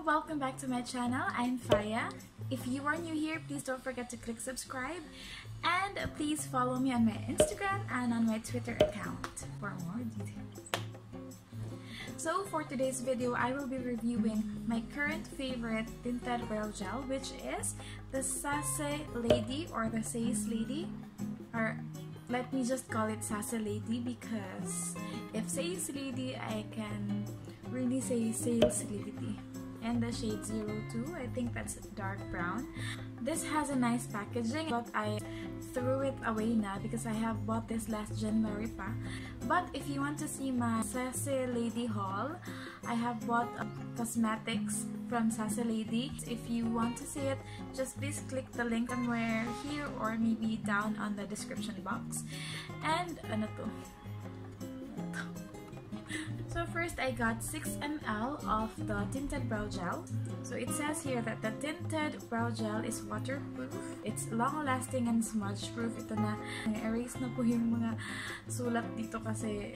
welcome back to my channel. I'm Fayah. If you are new here, please don't forget to click subscribe and please follow me on my Instagram and on my Twitter account for more details. So for today's video, I will be reviewing my current favorite tinted brow gel, which is the SACE Lady or the SACE Lady, or let me just call it SACE Lady because if SACE Lady, I can really say SACE Lady. And the shade 02, I think that's dark brown. This has a nice packaging, but I threw it away now because I have bought this last January pa. But if you want to see my SACE Lady haul, I have bought cosmetics from SACE Lady. If you want to see it, just please click the link somewhere here or maybe down on the description box. And ano to? So first, I got 6 ml of the tinted brow gel. So it says here that the tinted brow gel is waterproof. It's long-lasting and smudge-proof. Ito na, erase na po yung mga sulat dito kasi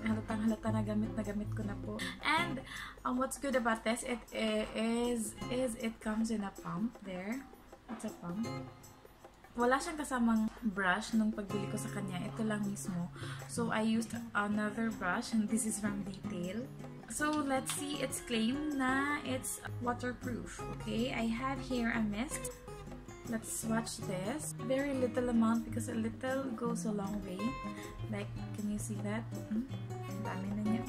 halatang-halata na gamit ko na po. And what's good about this, it comes in a pump there. It's a pump. Wala siyang kasamang brush nung pagbili ko sa kanya. Ito lang mismo. So, I used another brush and this is from Detail. So, let's see its claim na it's waterproof. Okay, I have here a mist. Let's swatch this. Very little amount because a little goes a long way. Like, can you see that? Dami na niya.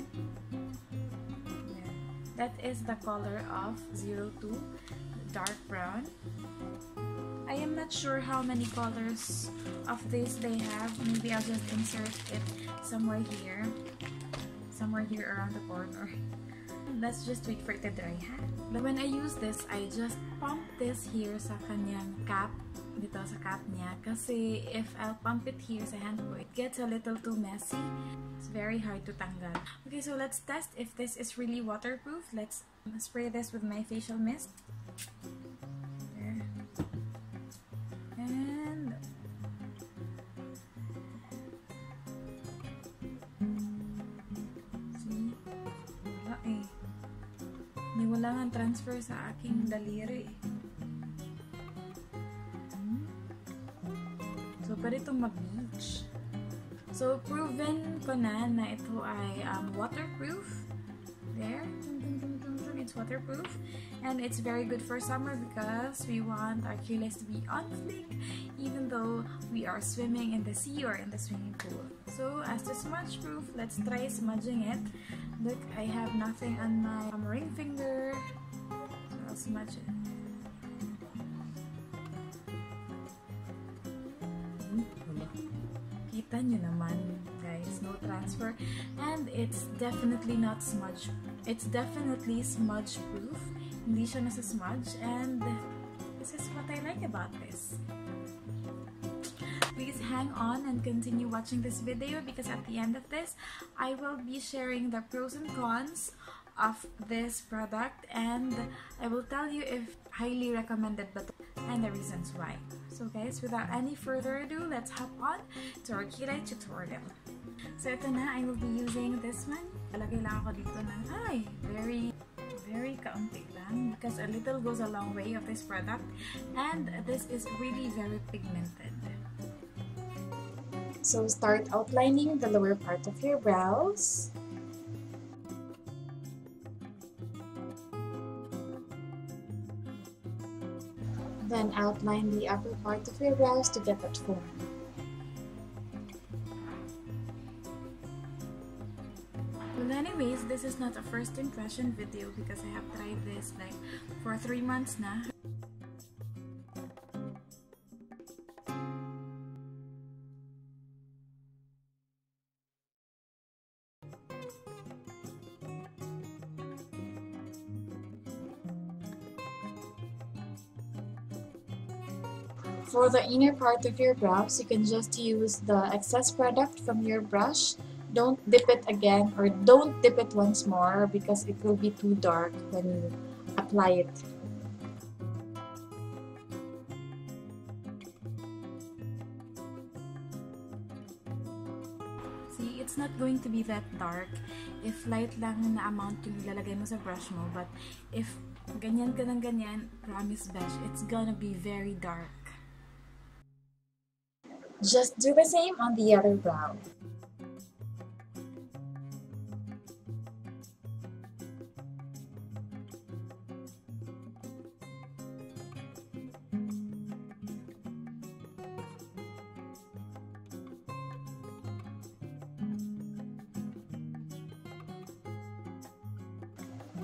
Yeah. That is the color of 02, dark brown. I am not sure how many colors of this they have. Maybe I'll just insert it somewhere here around the corner. Let's just wait for it to dry, ha? When I use this, I just pump this here sa kanyang cap, dito sa cap niya. Kasi if I'll pump it here sa hand ko, it gets a little too messy. It's very hard to tanggal. Okay, so let's test if this is really waterproof. Let's spray this with my facial mist. And see, wala eh. Wala nga transfer sa aking daliri. So, pwede itong mag-bleach. So, proven ko na ito ay waterproof. There. It's waterproof and it's very good for summer because we want our cutis to be on fleek even though we are swimming in the sea or in the swimming pool. So as to smudge proof, let's try smudging it. Look, I have nothing on my ring finger, so I'll smudge it. Kita nyo naman guys, no transfer, and it's definitely not smudge. It's definitely smudge proof. Hindi siya nasa smudge, and this is what I like about this. Please hang on and continue watching this video because at the end of this, I will be sharing the pros and cons of this product and I will tell you if highly recommended but and the reasons why. So guys, without any further ado, let's hop on to our colourette tutorial. So ito na, I will be using this one. Palagay lang ako dito ng very kaunti lang because a little goes a long way of this product and this is really very pigmented. So start outlining the lower part of your brows. Then outline the upper part of your brows to get that form. Well, anyways, this is not a first impression video because I have tried this like for 3 months na. For the inner part of your brows, you can just use the excess product from your brush. Don't dip it again or don't dip it once more because it will be too dark when you apply it. See, it's not going to be that dark if light lang na amount yung ilalagay mo sa brush mo. But if ganyan ka ng ganyan, promise besh, it's gonna be very dark. Just do the same on the other brow.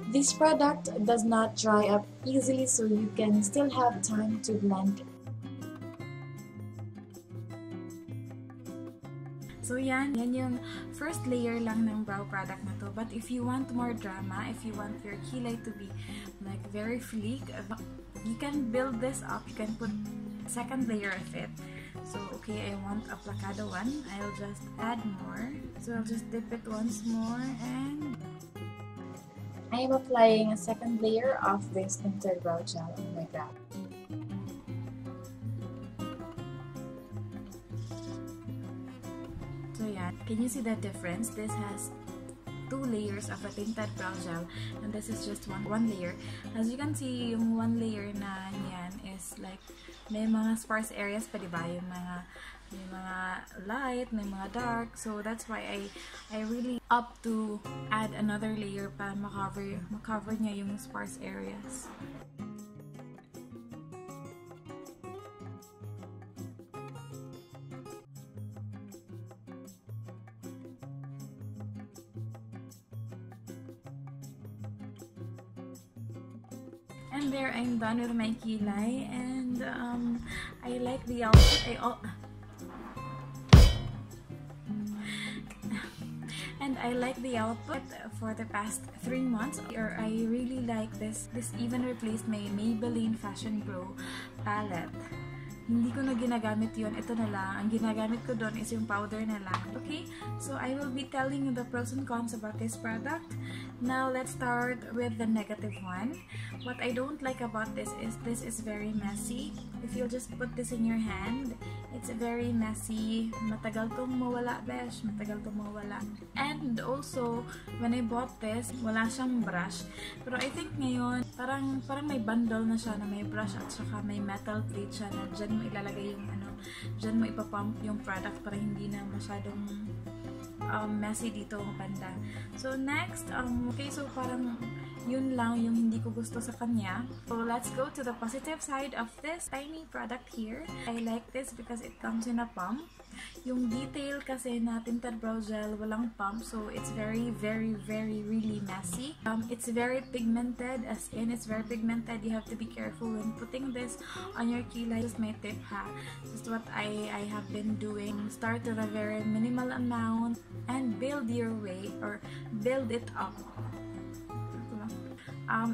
This product does not dry up easily, so you can still have time to blend. So yan yung first layer lang ng brow product na to. But if you want more drama, if you want your kilay to be like very sleek, you can build this up. You can put second layer of it. So okay, I want a placado one. I'll just add more. So I'll just dip it once more, and I am applying a second layer of this tinted brow gel on my brow. So yeah, can you see the difference? This has 2 layers of a tinted brow gel, and this is just one layer. As you can see, yung one layer na yan is like may mga sparse areas pa, diba? Yung may mga light, may mga dark. So that's why I really up to add another layer para makover niya yung sparse areas. And there, I'm done with my kilay, and I like the outfit. I like the output for the past 3 months. I really like this. This even replaced my Maybelline Fashionbrow palette. Hindi ko na ginagamit yun. Ito na lang. Ang ginagamit ko doon is yung powder na lang. Okay? So, I will be telling you the pros and cons about this product. Now, let's start with the negative one. What I don't like about this is very messy. If you'll just put this in your hand, it's very messy. Matagal tong mawala, besh. Matagal tong mawala. And also, when I bought this, wala siyang brush. Pero I think ngayon, parang may bundle na siya na may brush at saka may metal plate siya na dyan mo ilalagay yung dyan mo ipapump yung product para hindi na masyadong messy dito ang banda. So next, okay, so parang yun lang yung hindi ko gusto sa kanya. So let's go to the positive side of this tiny product here. I like this because it comes in a pump. Yung detail kasi na tinted brow gel, walang pump, so it's very really messy. It's very pigmented, as in it's very pigmented. You have to be careful when putting this on your kilay. Just my tip, ha. This is what I have been doing. Start with a very minimal amount and build your way, or build it up.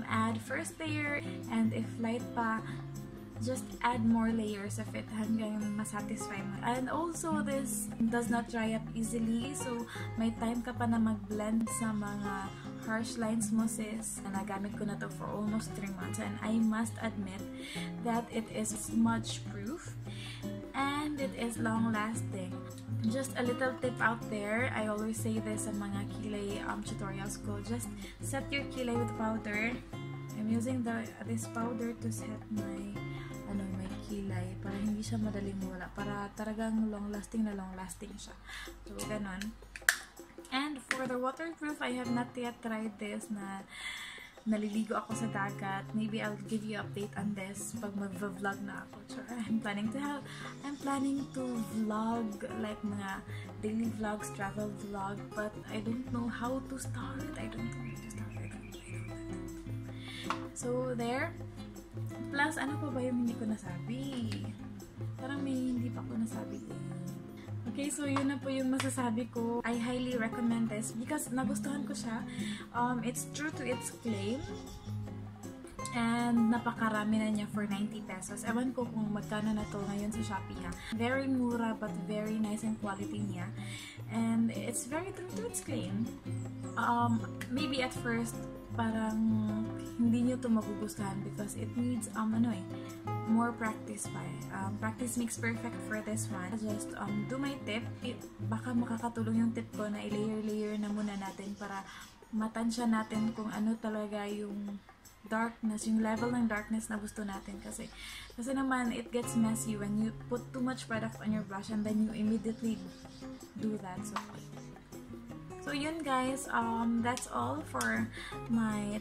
Add first layer, and if light pa, just add more layers of it hanggang masatisfy mo. And also, this does not dry up easily, so may time ka pa na mag-blend sa mga harsh lines mo, sis. Nagamit ko na to for almost 3 months, and I must admit that it is smudge proof and it is long lasting. Just a little tip out there, I always say this sa mga kilay tutorials ko, just set your kilay with powder. I'm using this powder to set my kilay para hindi siya madaling mawala, para talagang long lasting siya. So ganon. And for the waterproof, I have not yet tried this na naliligo ako sa dagat. Maybe I'll give you update on this pag mag-vlog na ako. So, I'm planning to vlog like mga daily vlogs, travel vlog, but I don't know how to start. So there. Plus, ano pa ba yung hindi ko nasabi? Parang may hindi pa ko nasabi eh. Okay, so yun na po yung masasabi ko. I highly recommend this because nagustuhan ko siya. It's true to its claim. And napakarami na niya for 90 pesos. Ewan ko kung magkano na to ngayon sa Shopee, ha. Very mura but very nice in quality niya. And it's very true to its claim. Maybe at first, parang hindi nyo to magugustuhan because it needs more practice pa eh. Practice makes perfect for this one. Just do my tip. Baka makakatulong yung tip ko na i-layer na muna natin para matansya natin kung ano talaga yung darkness, yung level ng darkness na gusto natin. Kasi naman, it gets messy when you put too much product on your blush and then you immediately do that. So yun guys, that's all for my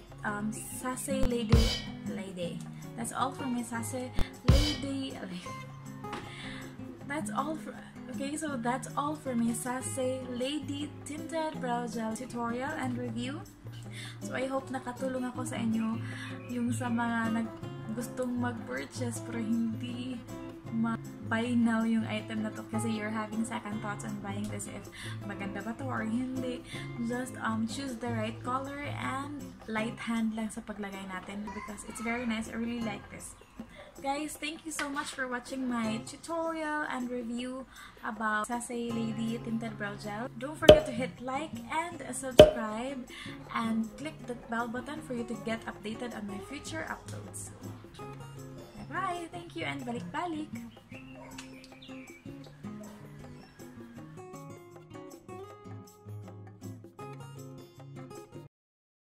SACE Lady. That's all for my SACE Lady. That's all for my SACE Lady Tinted Brow Gel tutorial and review. So I hope nakatulong ako sa inyo, yung sa mga gustong mag-purchase pero hindi buy now yung item na to kasi you're having second thoughts on buying this if maganda ba to or hindi. Just choose the right color and light hand lang sa paglagay natin because it's very nice. I really like this. Guys, thank you so much for watching my tutorial and review about SACE Lady Tinted Brow Gel. Don't forget to hit like and subscribe and click the bell button for you to get updated on my future uploads. Bye! Thank you and balik-balik!